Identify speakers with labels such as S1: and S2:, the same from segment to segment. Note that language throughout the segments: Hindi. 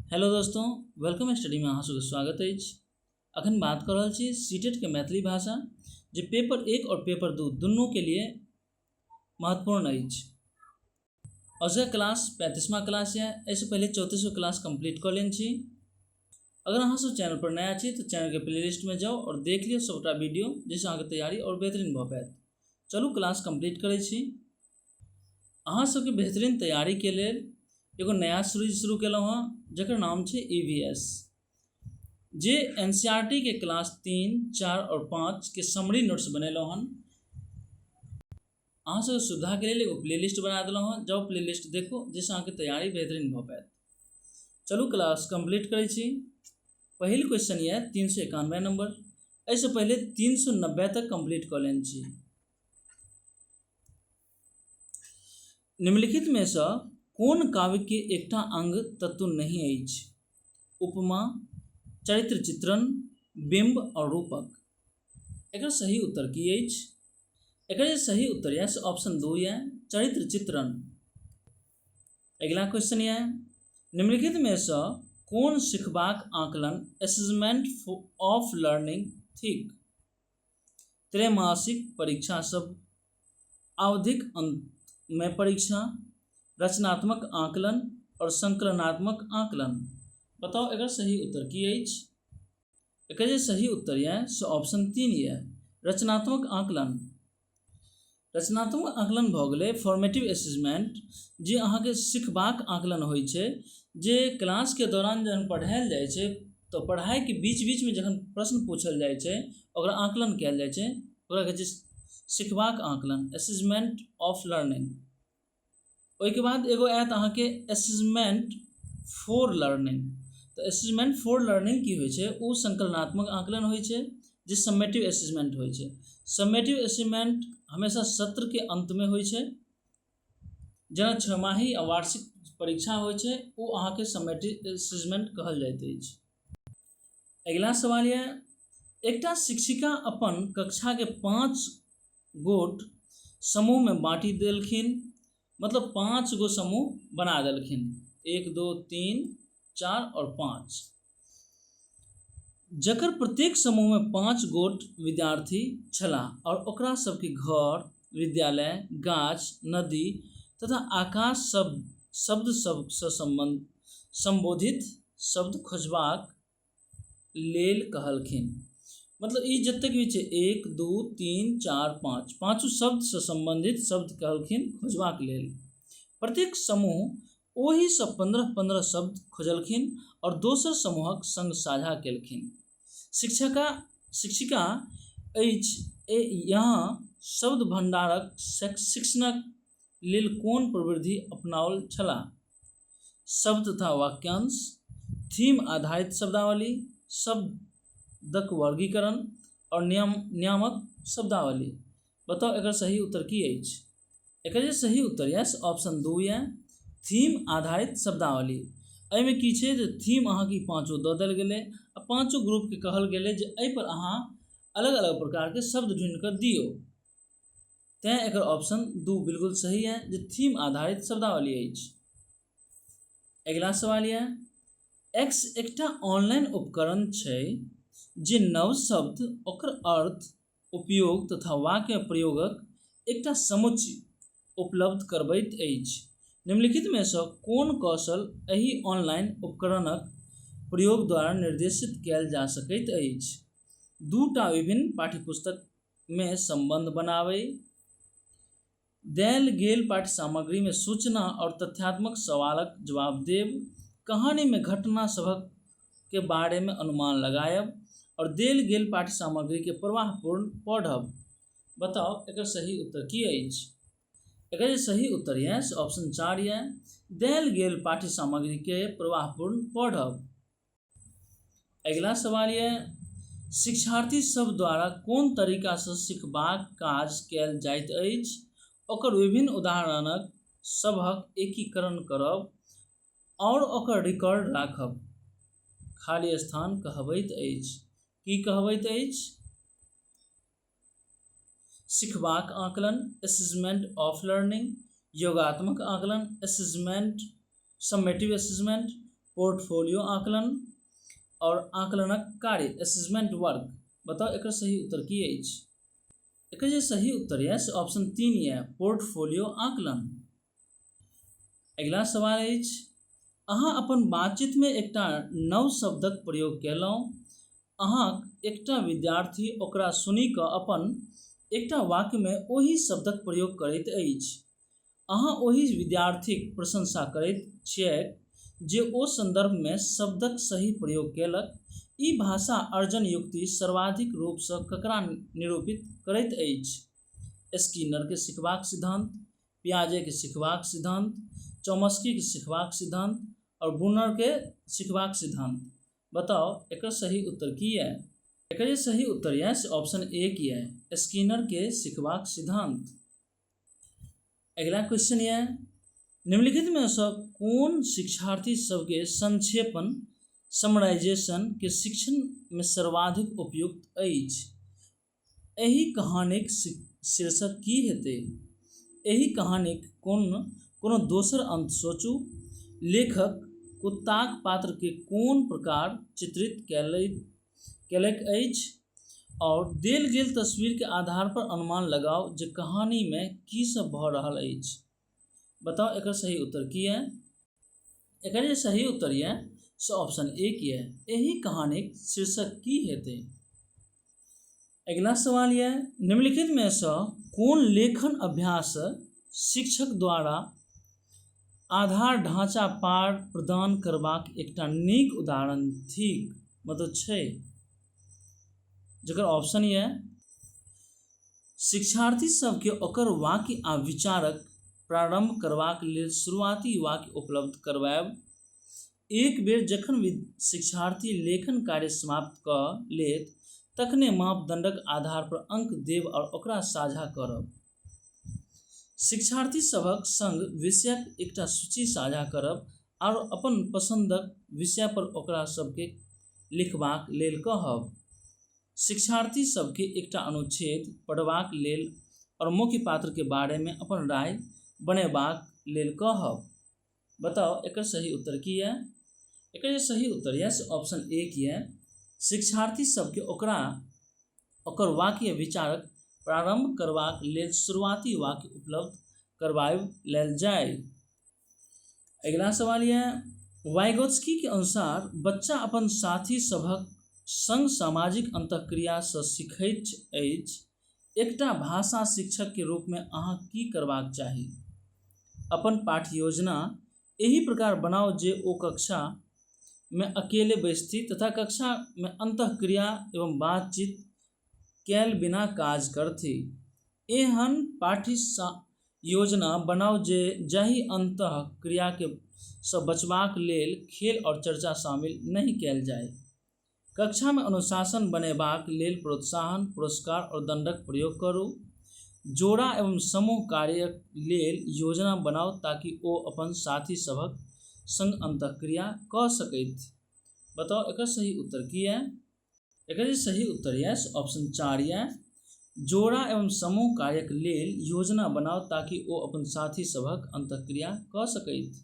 S1: हेलो दोस्तों, वेलकम स्टडी में अहाँ सबके स्वागत अछि। अखन बात कर रहल छी सीटेट के मैथिली भाषा जे पेपर 1 और पेपर 2 दुनू के लिए महत्वपूर्ण अछि। अजुका क्लास 35वां क्लास है। एहिसँ पहले 34वां क्लास कंप्लीट कर लेने छी। अगर अहाँ सब चैनल पर नया छी तो चैनल के प्लेलिस्ट में जाओ और देख लियो सबटा वीडियो, जाहिसँ अहाँके तैयारी और बेहतरीन भऽ पाएत। चलू क्लास कंप्लीट करै छी। अहाँ सबके बेहतरीन तैयारी के लेल एगो नया सीरीज शुरू केलहुँ हँ जकर नाम छै EVS, जे NCERT के क्लास 3, 4 और 5 के समरी नोट्स बनेलहुँ हन। अहाँ सबके सुविधा के लेल एगो प्लेलिस्ट बना देलहुँ हँ, जाओ प्लेलिस्ट देखो, जाहिसँ अहाँके तैयारी बेहतरीन भऽ पाएत। चलू क्लास कंप्लीट करै छी। पहिल क्वेश्चन यऽ 391 नंबर। एहिसँ पहले 390 तक कंप्लीट कऽ लेने छी। निम्नलिखित में से कोन काव्य के एकटा अंग तत्व नहीं अछि? उपमा, चरित्र चित्रण, बिंब और रूपक। एकर सही उत्तर की अछि? एकर जे सही उत्तर यऽ से ऑप्शन 2 यऽ चरित्र चित्रण। अगला क्वेश्चन यऽ निम्नलिखित में से कोन सिखबाक आकलन असेसमेंट ऑफ लर्निंग थिक? त्रैमासिक परीक्षा सब, आवधिक अंत में परीक्षा, रचनात्मक आकलन और संकलनात्मक आकलन। बताओ एकर सही उत्तर की अछि? एकर जे सही उत्तर यऽ से ऑप्शन 3 यऽ रचनात्मक आकलन। रचनात्मक आकलन भऽ गेलै फॉर्मेटिव असेसमेंट, जे अहाँके सिखबाक आकलन होइ छै, जे क्लास के दौरान जखन पढ़ायल जाइ छै तो पढ़ाई के बीच बीच में जखन प्रश्न पूछल जाइ छै ओकरा आकलन कयल जाइ छै, ओकरा कहै छै सिखबाक आकलन, असेसमेंट ऑफ लर्निंग। ओहिके बाद एगो आयत अहाँके असेसमेंट फॉर लर्निंग। तो असेसमेंट फॉर लर्निंग की होइ छै? ओ संकलनात्मक आकलन होइ छै, जे समेटिव असेसमेंट होइ छै। समेटिव असेसमेंट हमेशा सत्र के अंत में होइ छै। जेना छमाही आ वार्षिक परीक्षा होइ छै, ओ अहाँके समेटिव असेसमेंट कहल जाइत अछि। अगला सवाल यऽ एकटा शिक्षिका अपन कक्षा के 5 गोट समूह में बाँटी देलखिन, मतलब 5 गो समूह बना देलखिन, 1 2 3 4 और 5, जकर प्रत्येक समूह में 5 गोट विद्यार्थी छलाह और ओकरा सबके घर, विद्यालय, गाछ, नदी तथा आकाश शब्द सबसँ संबोधित शब्द खोजबाक लेल कहलखिन। मतलब ई जतेक भी छै 1 2 3 4 5 पाँचों शब्द से संबंधित शब्द कहलखिन खोजबाक लेल। प्रत्येक समूह ओही से 15-15 शब्द खोजलखिन और दोसर समूहक संग साझा केलखिन। शिक्षिका यहाँ शब्द भंडारक शिक्षणक लेल कोन प्रविधि अपनाओल छलाह? शब्द तथा वाक्यांश, थीम आधारित शब्दावली, शब्दक वर्गीकरण और नियामक शब्दावली। बताओ एकर सही उत्तर की अछि? एकर जे सही उत्तर यऽ से ऑप्शन 2 यऽ थीम आधारित शब्दावली। एहिमे की छै जे थीम अहाँके 5 दऽ देल गेलै आ 5 ग्रुप के कहल गेलै जे एहि पर अहाँ अलग अलग प्रकार के शब्द ढूंढ कर दियौ। तैं एकर ऑप्शन 2 बिल्कुल सही है, जे थीम आधारित शब्दावली अछि। अगला सवाल यऽ एक्स एकटा ऑनलाइन उपकरण छै जे नव शब्द, ओकर अर्थ, उपयोग तथा वाक्य प्रयोगक एकटा समुच्चय उपलब्ध करबैत अछि। निम्नलिखित में से कोन कौशल एहि ऑनलाइन उपकरणक प्रयोग द्वारा निर्देशित कयल जा सकैत अछि? 2टा विभिन्न पाठ्यपुस्तक में संबंध बनाबै, देल गेल पाठ्य सामग्री में सूचना और तथ्यात्मक सवालक जवाब देब, कहानी में घटना सभक के बारे में अनुमान लगायब और देल गेल पाठ्य सामग्री के प्रवाहपूर्ण पढ़ब। बताओ एकर सही उत्तर की अछि? एकर जे सही उत्तर यऽ से ऑप्शन 4 यऽ देल गेल पाठ्य सामग्री के प्रवाहपूर्ण पढ़ब। अगला सवाल यऽ शिक्षार्थी सब द्वारा कोन तरीका से सिखबाक काज कयल जाइत अछि? ओकर विभिन्न उदाहरणक सभक एकीकरण करब और ओकर रिकॉर्ड राखब खाली स्थान कहबैत अछि। की कहबैत अछि? सिखबाक आकलन असेसमेंट ऑफ लर्निंग, योगात्मक आकलन असेसमेंट समेटिव असेसमेंट, पोर्टफोलियो आकलन और आकलनक कार्य असेसमेंट वर्क। बताओ एक सही उत्तर की अछि। एक जे सही उत्तर है से ऑप्शन 3 है पोर्टफोलियो आकलन। अगिला सवाल अछि अहाँ अपन बातचीत में एकटा नव शब्दक प्रयोग केलहुँ। अहाँक एकटा विद्यार्थी ओकरा सुनि कऽ अपन एकटा वाक्य में ओहि शब्दक प्रयोग करैत अछि। अहाँ ओहि विद्यार्थीक प्रशंसा करैत छियैक जे ओ संदर्भ में शब्दक सही प्रयोग केलक। ई भाषा अर्जन युक्ति सर्वाधिक रूप से ककरा निरूपित करैत अछि। स्किनर के सिखबाक सिद्धांत, पियाजे के सिखबाक सिद्धांत, चॉम्स्की के सिखबाक सिद्धांत और ब्रूनर के सिखबाक सिद्धांत। बताओ एक सही उत्तर की है। एक सही उत्तर है ऑप्शन ए की है स्किनर के सिखबाक सिद्धांत। अगला क्वेश्चन है निम्नलिखित में से कौन शिक्षार्थी सबके संक्षेपण समराइजेशन के शिक्षण में सर्वाधिक उपयुक्त अछि। एहि कहानीक शीर्षक की हेतै। एहि कहानीक कोनो दोसर अंत सोचू। लेखक कुत्ताक पात्र के कोन प्रकार चित्रित कैलक अछि और देल गेल तस्वीर के आधार पर अनुमान लगाओ जे कहानी में की सब भऽ रहल अछि। बताओ एक सही उत्तर की है। एक सही उत्तर है से ऑप्शन ए की है एही कहानीक शीर्षक की हेतै। अगला सवाल है निम्नलिखित में से कौन लेखन अभ्यास शिक्षक द्वारा आधार ढांचा पाठ प्रदान करबाक एकटा नीक उदाहरण थिक मतलब छै। जकर ऑप्शन ये शिक्षार्थी सबके ओकर वाक्य आ विचारक प्रारंभ करबाक लेल शुरुआती वाक्य उपलब्ध करवाएब। एक बेर जखन शिक्षार्थी लेखन कार्य समाप्त कऽ लेत तखने मापदंडक आधार पर अंक देब और ओकरा साझा करब। शिक्षार्थी सभक संग विषयक एकटा सूची साझा करब और अपन पसंदक विषय पर ओकरा सबके लिखबाक लेल कहब। शिक्षार्थी सबके एकटा अनुच्छेद पढ़बाक लेल और मुख्य पात्र के बारे में अपन राय बनेबाक लेल कहब। बताओ एक सही उत्तर की है। एक सही उत्तर है ऑप्शन ए की है शिक्षार्थी सबके ओकर वाक्य विचारक प्रारंभ करबाक लेल शुरुआती वाक्य उपलब्ध करवाएब लेल जाय। अगला सवाल है वाइगोत्स्की के अनुसार बच्चा अपन साथी सभक संग सामाजिक अंतःक्रिया से सीखैत अछि। एकटा भाषा शिक्षक के रूप में अहाँ की करबाक चाही। अपन पाठ योजना एही प्रकार बनाओ जे ओ कक्षा में अकेले बैसती तथा कक्षा में अंतःक्रिया एवं बातचीत कैल बिना काज करथि। एहन पाठ्य योजना बनाओ जे जाहि अंतःक्रिया के से बचबाक लेल खेल और चर्चा शामिल नहीं कैल जाय। कक्षा में अनुशासन बनेबाक लेल प्रोत्साहन पुरस्कार और दंडक प्रयोग करू। जोड़ा एवं समूह कार्यक लेल योजना बनाओ ताकि ओ अपन साथी सभक संग अंतःक्रिया कऽ सकैथ। बताओ एक सही उत्तर की है। एक सही उत्तर है ऑप्शन 4 है जोड़ा एवं समूह कार्यक लेल योजना बनाओ ताकि ओ अपन साथी सभक अंतःक्रिया कऽ सकैथ।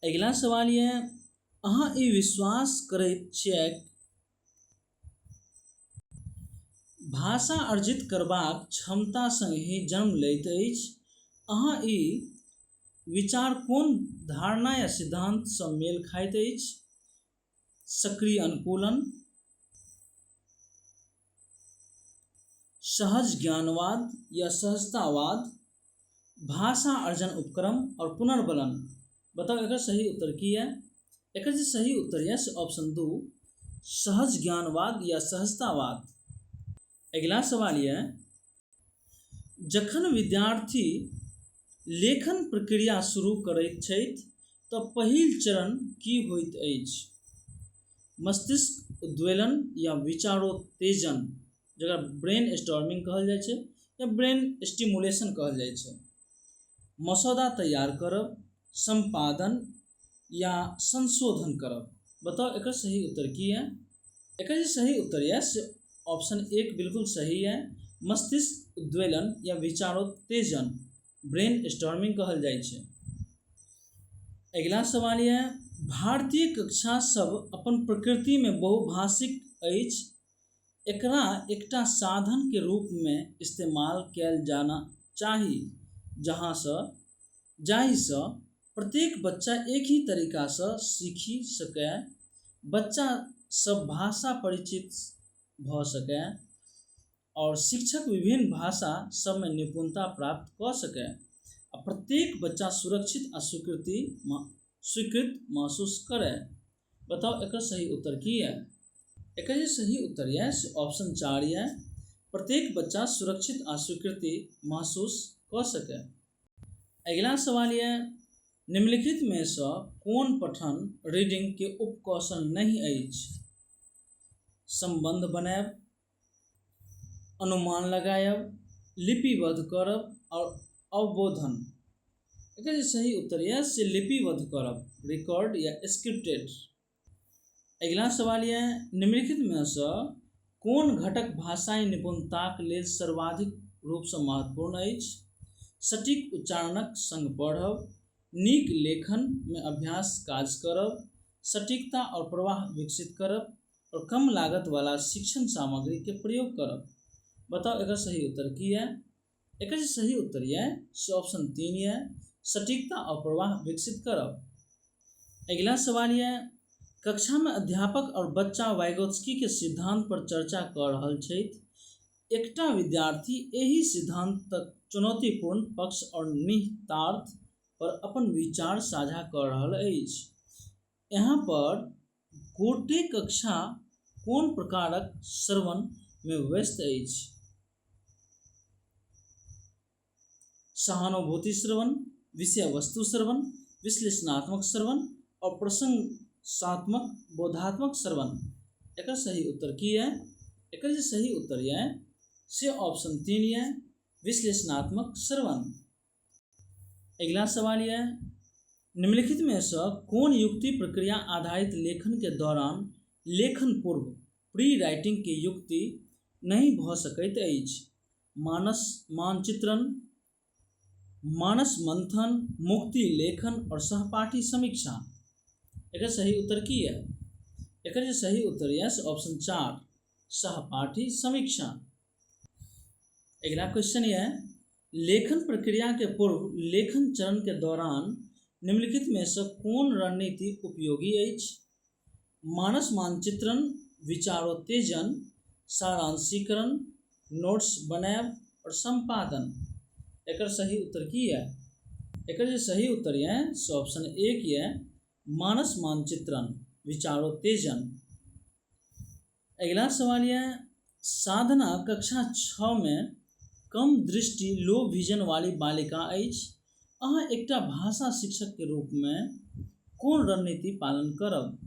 S1: अगला सवाल है अहाँ ई विश्वास करैत छियैक भाषा अर्जित करबाक क्षमता संगे जन्म लैत अछि। अहाँ ई विचार कोन धारणा या सिद्धांत से मेल खाइत अछि। सक्रिय अनुकूलन, सहज ज्ञानवाद या सहजतावाद, भाषा अर्जन उपक्रम और पुनर्बलन। बताओ एक सही उत्तर की है। एक सही उत्तर है ऑप्शन 2 सहज ज्ञानवाद या सहजतावाद। अगला सवाल है जखन विद्यार्थी लेखन प्रक्रिया शुरू करैत छथि तऽ पहिल चरण की होइत अछि। मस्तिष्क उद्वेलन या विचारोत्तेजन जकरा ब्रेन स्टॉर्मिंग कहल जाइ छै या ब्रेन स्टिमुलेशन कहल जाइ छै। मसौदा तैयार करब, संपादन या संशोधन करब। बताओ एक सही उत्तर की है। एक सही उत्तर है ऑप्शन 1 बिल्कुल सही है मस्तिष्क उद्वेलन या विचारोत्तेजन ब्रेन स्टॉर्मिंग कहल जाइ छै। अगला सवाल है भारतीय कक्षा सब अपन प्रकृति में बहुभाषिक अछि। एकरा एकटा साधन के रूप में इस्तेमाल कयल जाना चाही जाहिसँ प्रत्येक बच्चा एक ही तरीका से सीखि सकै, बच्चा सब भाषा परिचित भ सकै और शिक्षक विभिन्न भाषा सब में निपुणता प्राप्त क सकै आ प्रत्येक बच्चा सुरक्षित आ स्वीकृत महसूस करे। बताओ एकर सही उत्तर की है? एकर जे सही उत्तर है से ऑप्शन 4 है, प्रत्येक बच्चा सुरक्षित आ स्वीकृति महसूस क सके। अगला सवाल है, निम्नलिखित में से कौन पठन रीडिंग के उपकौशल नहीं अछि? संबंध बनायब, अनुमान लगायब, लिपिबद्ध करब और अवबोधन। एकर जे सही उत्तर है से लिपिबद्ध करब, रिकॉर्ड या स्क्रिप्टेड। अगला सवाल है, निम्नलिखित में से कौन घटक भाषाई निपुणताक लेल सर्वाधिक रूप से महत्वपूर्ण अछि? सटीक उच्चारणक संग पढ़ब, नीक लेखन में अभ्यास काज करब, सटीकता और प्रवाह विकसित करब और कम लागत वाला शिक्षण सामग्री के प्रयोग करब। बताओ एकर सही उत्तर की है? एकर सही उत्तर है से ऑप्शन 3 है, सटीकता और प्रवाह विकसित करब। अगला सवाल है, कक्षा में अध्यापक और बच्चा वाइगोत्स्की के सिद्धांत पर चर्चा कर रहल छथि। एकटा विद्यार्थी एही सिद्धांतक चुनौतीपूर्ण पक्ष और निहितार्थ पर अपन विचार साझा कर रहल अछि। यहाँ पर गोटे कक्षा कोन प्रकारक श्रवण में व्यस्त अछि? सहानुभूति श्रवण, विषय वस्तु श्रवण, विश्लेषणात्मक श्रवण और प्रशंसात्मक बोधात्मक श्रवण। एकर सही उत्तर की है? एकर जो सही उत्तर है से ऑप्शन 3 है, विश्लेषणात्मक श्रवण। अगला सवाल है, निम्नलिखित में से कौन युक्ति प्रक्रिया आधारित लेखन के दौरान लेखन पूर्व प्री राइटिंग के युक्ति नहीं भ सकैत अछि? मानस मानचित्रण, मानस मंथन, मुक्ति लेखन और सहपाठी समीक्षा। एकर सही उत्तर की है? एकर जो सही उत्तर है ऑप्शन 4, सहपाठी समीक्षा। अगला क्वेश्चन है, लेखन प्रक्रिया के पूर्व लेखन चरण के दौरान निम्नलिखित में से कौन रणनीति उपयोगी अछि? मानस मानचित्रण, विचारोत्तेजन, सारांशीकरण, नोट्स बनायब और संपादन। एकर सही उत्तर की है? एकर जो सही उत्तर है सो ऑप्शन 1 है, मानस मानचित्रण, विचारोत्तेजन। अगला सवाल है, साधना कक्षा 6 में कम दृष्टि लो विजन वाली बालिका अछि। अहाँ एकटा भाषा शिक्षक के रूप में कोन रणनीति पालन करब?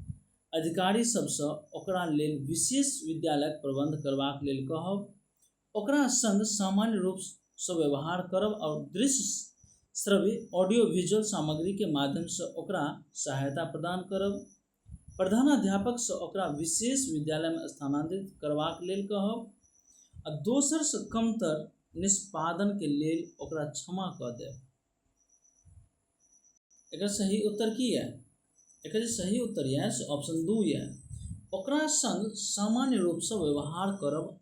S1: अधिकारी सबसँ ओकरा लेल विशेष विद्यालयक प्रबंध करबाक लेल कहब, ओकरा संग सामान्य रूप से व्यवहार करब और दृश्य श्रव्य ऑडियो विजुअल सामग्री के माध्यम से ओकरा सहायता प्रदान करब, प्रधानाध्यापक से ओकरा विशेष विद्यालय में स्थानांतरित करबाक लेल कहब आ दोसर से कमतर निष्पादन के लेल ओकरा क्षमा कऽ देब। एकर सही उत्तर की है? एकर सही उत्तर है से ऑप्शन 2 है, ओकरा संग सामान्य रूप से व्यवहार करब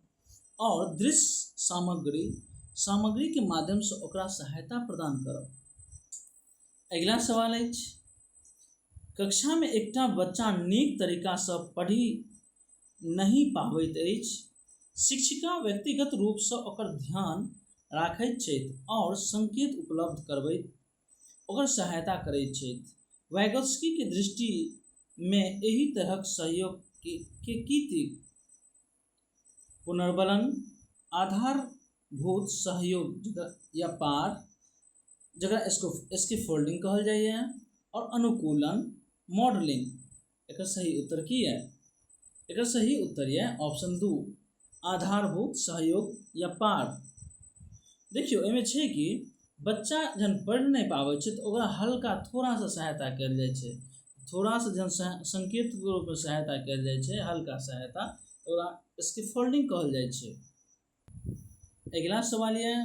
S1: और दृश्य सामग्री के माध्यम से ओकरा सहायता प्रदान करब। अगला सवाल है, कक्षा में एकटा बच्चा नीक तरीका से पढ़ि नहीं पाबैत अछि। शिक्षिका व्यक्तिगत रूप से ओकर ध्यान राखैत छथि और संकेत उपलब्ध करबैत ओकर सहायता करैत छथि। वाइगोत्स्की के दृष्टि में एही तरहक सहयोग के की थिक? पुनर्बलन, आधारभूत सहयोग या पाठ जगह स्कैफोल्डिंग कहल जाइए और अनुकूलन, मॉडलिंग। एकर सही उत्तर की है? एकर सही उत्तर है ऑप्शन 2, आधारभूत सहयोग या पाठ। देखियो एमे छै कि बच्चा जन पढ़ नहीं पाबै छै तो ओकरा हल्का थोड़ा सा सहायता कयल जाइ छै, थोड़ा सा जन संकेत के रूप में सहायता कयल जाइ छै, हल्का सहायता, ओकरा स्कैफोल्डिंग कहल जाइ छै। अगला सवाल है,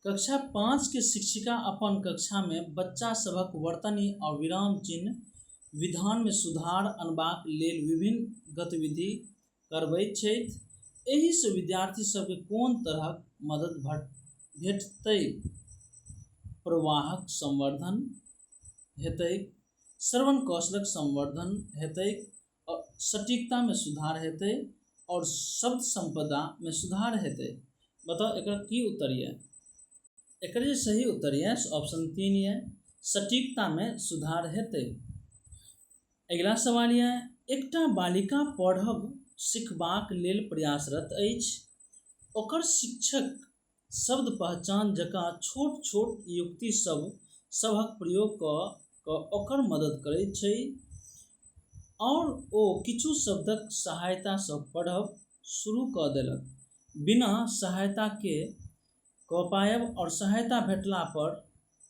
S1: कक्षा 5 के शिक्षिका अपन कक्षा में बच्चा सबक वर्तनी और विराम चिन्ह विधान में सुधार अनबाक लेल विभिन्न गतिविधि करबैत छथि। एहि से विद्यार्थी सबके कोन तरहक मदद भेटतै? प्रवाहक संवर्धन हेतै, श्रवण कौशलक संवर्धन हेतै, और सटीकता में सुधार हेतै, और शब्द संपदा में सुधार हेतै। बताओ एकर की उत्तर है? एकर जे सही उत्तर है ऑप्शन 3 है, सटीकता में सुधार हेतै। अगिला सवाल है, एकटा बालिका पढ़ब सिखबाक लेल प्रयासरत अछि, ओकर शिक्षक शब्द पहचान जकाँ छोट छोट युक्ति सभक प्रयोग कऽ ओकर मदद करैत छै, और ओ किछु शब्दक सहायता सँ पढ़ब शुरू कऽ देलक। बिना सहायता के कऽ पायब और सहायता भेटला पर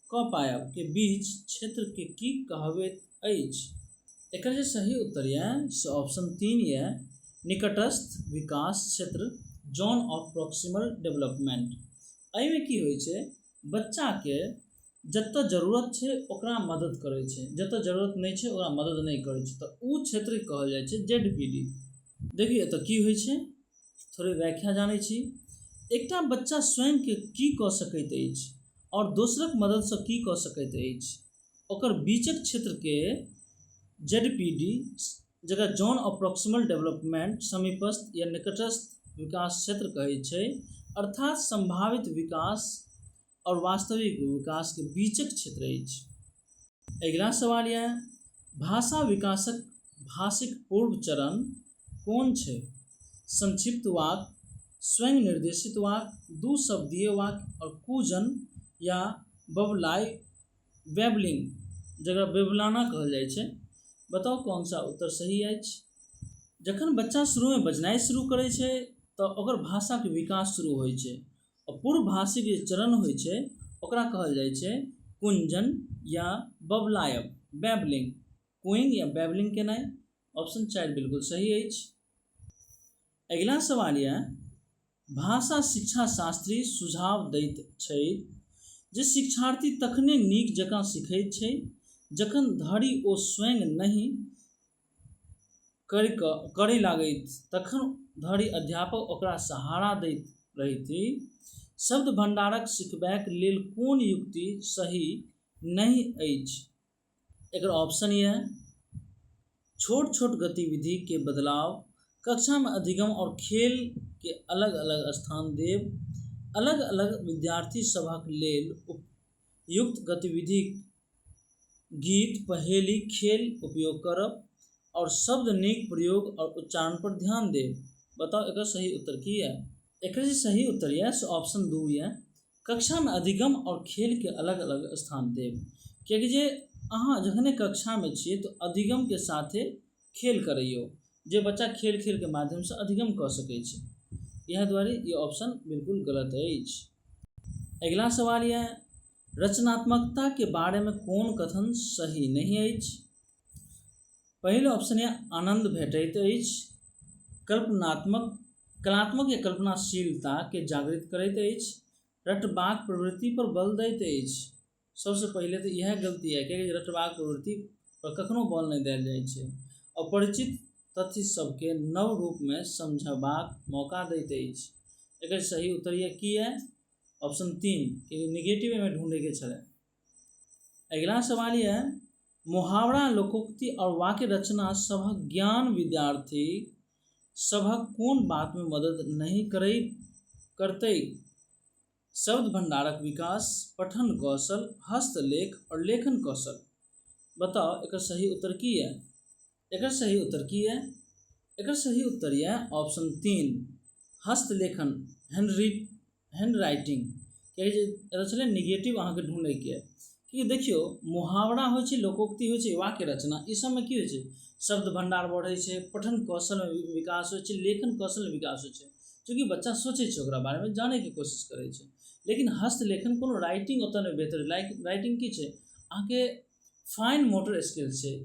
S1: कऽ पायब के बीच क्षेत्र के की कहबैत अछि? एकर जे सही उत्तर है से ऑप्शन 3 है, निकटस्थ विकास क्षेत्र, जोन ऑफ प्रॉक्सिमल डेवलपमेंट। एहिमे की होइ छै, बच्चा के जतऽ जरूरत छै ओकरा मदद करै छै, जतऽ जरूरत नहीं छै ओकरा मदद नहीं करै छै, तऽ उ क्षेत्र कहल जाइ छै ZPD। देखिए एतऽ की होइ छै, थोड़े व्याख्या जानै छी। एकटा बच्चा स्वयं के की कऽ सकैत अछि और दोसरक मदद सँ की कऽ सकैत अछि, ओकर बीचक क्षेत्र के ZPD जकरा जोन ऑफ प्रॉक्सिमल डेवलपमेंट, समीपस्थ या निकटस्थ विकास क्षेत्र कहै छै, अर्थात संभावित विकास और वास्तविक विकास के बीचक क्षेत्र अछि। अगिला सवाल है, भाषा विकासक भाषिक पूर्व चरण कोन छै? संक्षिप्त वाक्य, स्वयं निर्देशित वाक्य, दू शब्दीय वाक्य, और कूजन या वेबलिंग जकरा बेबलाना कहल जाइ छै। बताओ कौन सा उत्तर सही अछि? जखन बच्चा शुरू में बजनाइ शुरू करै छै तऽ ओकर भाषा के विकास शुरू होइ छै, और पूर्व भाषिक जे चरण होइ छै ओकरा कहल जाइ छै कुंजन या बबलायब, बेबलिंग। क्यूइंग या बेबलिंग केनाइ, ऑप्शन 4 बिल्कुल सही अछि। अगिला सवाल है, भाषा शिक्षा शास्त्री सुझाव दैत छै जे शिक्षार्थी तखने नीक जकाँ सीखैत छै जखन धरि ओ स्वयं नहीं करय लागैत तखन धरि अध्यापक ओकरा सहारा दैत रहथि। शब्द भंडारक सिखबाक लेल कोन युक्ति सही नहीं अछि? एकर ऑप्शन ये, छोट छोट गतिविधि के बदलाव, कक्षा में अधिगम और खेल के अलग अलग स्थान देव, अलग अलग विद्यार्थी सभक लेल उपयुक्त गतिविधि, गीत, पहेली, खेल उपयोग करब, और शब्द नीक प्रयोग और उच्चारण पर ध्यान देव। बताओ एकर सही उत्तर की है? एकर जे सही उत्तर है से ऑप्शन 2 है, कक्षा में अधिगम और खेल के अलग अलग स्थान देव। कियाकि जे अहाँ जखने कक्षा में छियै तो अधिगम के साथे खेल करैयो, जे बच्चा खेल खेल के माध्यम से अधिगम कऽ सकै छै, यह द्वारे ये ऑप्शन बिल्कुल गलत अछि। अगला सवाल यह, रचनात्मकता के बारे में कोन कथन सही नहीं अछि? पहिल ऑप्शन है, आनंद भेटैत अछि, कलात्मक या कल्पनाशीलता के जागृत करैत अछि, रटबाक प्रवृत्ति पर बल दैत अछि। सबसे पहले तो यह गलती है कि रटबाक प्रवृत्ति पर कखनो बल नहीं देल जाइ छै, और परिचित तथ्य सबके नव रूप में समझबाक मौका दैत अछि। एकर सही उत्तर ये की है? ऑप्शन 3 कि निगेटिव में ढूंढे के छले। अगला सवाल ये है, मुहावरा, लोकोक्ति और वाक्य रचना सभक ज्ञान विद्यार्थी सभक कोन बात में मदद नहीं करतै? शब्द भंडारक विकास, पठन कौशल, हस्तलेख और लेखन कौशल। बताओ एकर सही उत्तर की है? एकर सही उत्तर की है? एकर सही उत्तर है ऑप्शन 3 हस्तलेखन, हैंड राइटिंग। किया निगेटिव अहाँ के ढूंढे के है, कि देखियो मुहावरा हो छै, लोकोक्ति हो छै, वाक्य रचना, इस सब में की हो छै, शब्द भंडार बढ़े छै, पठन कौशल में विकास हो छै, लेखन कौशल में विकास हो छै, चूँकि बच्चा सोचे छै ओकरा बारे में, जाने की कोशिश करे छै। लेकिन हस्तलेखन कोनो राइटिंग ओतऽ नहीं बेहतर, राइटिंग की छै अहाँ के फाइन मोटर स्किल छै,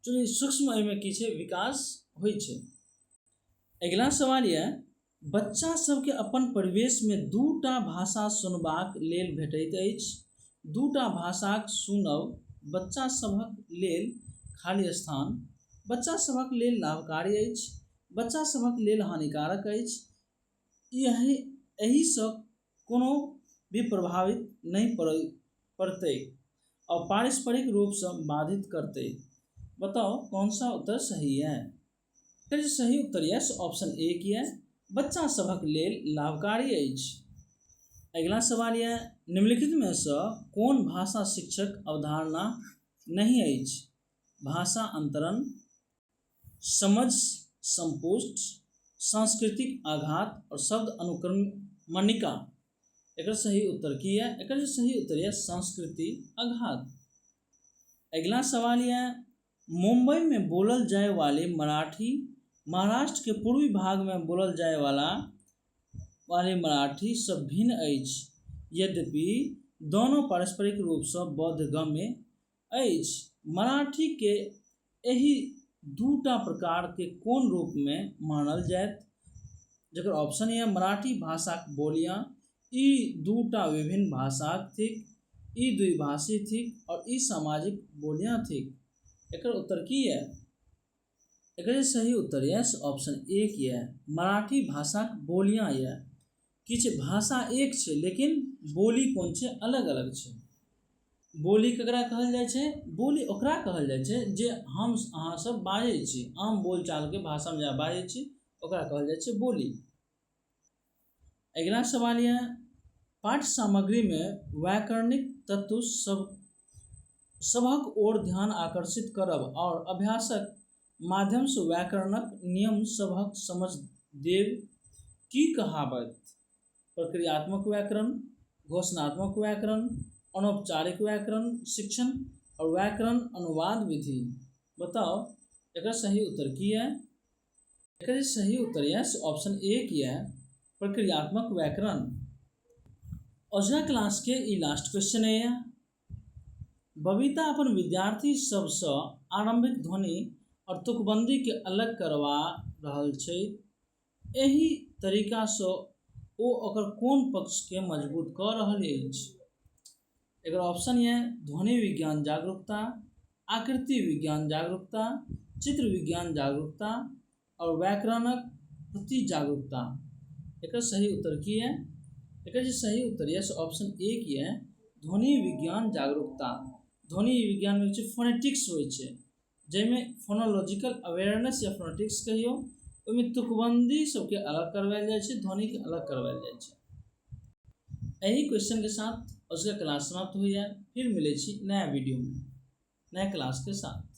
S1: चूँकि सूक्ष्म एहिमे की छै विकास होइ छै। अगला सवाल यह, बच्चा सबके अपन परिवेश में दूटा भाषा सुनबाक लेल भेटैत अछि, दूटा भाषाक सुनब बच्चा सभक लेल खाली स्थान बच्चा सभक लेल लाभकारी अछि, बच्चा सभक लेल हानिकारक अछि। एहिसँ कोनो भी प्रभावित नहीं पड़तै और पारस्परिक रूप से बाधित करते। बताओ कौन सा उत्तर सही है? फिर सही उत्तर यस ऑप्शन ए की है, बच्चा सभक लेल लाभकारी अछि। अगला सवाल यह, निम्नलिखित में से कौन भाषा शिक्षक अवधारणा नहीं अछि? भाषा अंतरण, समझ संपुष्ट, सांस्कृतिक आघात और शब्द अनुक्रमणिका। एक सही उत्तर की है? एक सही उत्तर है सांस्कृतिक आघात। अगला सवाल यह, मुंबई में बोलल जाए वाले मराठी महाराष्ट्र के पूर्वी भाग में बोलल जाए वाले मराठी से भिन्न अछि, यद्यपि दोनों पारस्परिक रूप से बोधगम्य अछि। मराठी के एहि दूटा प्रकार के कोन रूप में मानल जायत? जकर ऑप्शन है मराठी भाषाक बोलियां ई दूटा विभिन्न भाषाक थिक, ई द्विभाषी थिक और ई सामाजिक बोलियां थिक। एकर उत्तर की है? एकर सही उत्तर है ऑप्शन ए की है, मराठी भाषाक बोलियां यऽ। किछ भाषा एक छै लेकिन बोली कोन छै? अलग अलग छै। बोली ककरा कहल जाइ छै? बोली ओकरा कहल जाइ छै जे हम अहाँ सब बाजै छी, आम बोलचाल के भाषा में जे बाजै छी ओकरा कहल जाइ छै बोली। अगला सवाल यह, पाठ्य सामग्री में व्याकरणिक तत्व सभक ओर ध्यान आकर्षित करब और अभ्यासक माध्यम से व्याकरणक नियम सभक समझ देब की कहावत? प्रक्रियात्मक व्याकरण, घोषणात्मक व्याकरण, अनौपचारिक व्याकरण शिक्षण और व्याकरण अनुवाद विधि। बताओ एक सही उत्तर की है? एक सही उत्तर है ऑप्शन ए की है, प्रक्रियात्मक व्याकरण। अजुका क्लास के ई लास्ट क्वेश्चन है। बबीता अपन विद्यार्थी सबसँ आरंभिक ध्वनि और तुकबंदी के अलग करवा रहल छै। एहि तरीका से ओ ओकर कोन पक्ष के मजबूत कऽ रहल अछि? एकर ऑप्शन है ध्वनि विज्ञान जागरूकता, आकृति विज्ञान जागरूकता, चित्र विज्ञान जागरूकता और व्याकरणक प्रति जागरूकता। एकर सही उत्तर की है? एकर सही उत्तर है ऑप्शन ए की है, ध्वनि विज्ञान जागरूकता। ध्वनि विज्ञान में फोनेटिक्स होइ छै, जाहिमे फोनोलॉजिकल अवेयरनेस या फोनेटिक्स कहियो, ओहिमे तुकबंदी सबके अलग करवाएल जाइ छै, ध्वनि के अलग करवाएल जाइ छै। एही क्वेश्चन के साथ उसका क्लास समाप्त हुई है। फिर मिले छी नया वीडियो में नया क्लास के साथ।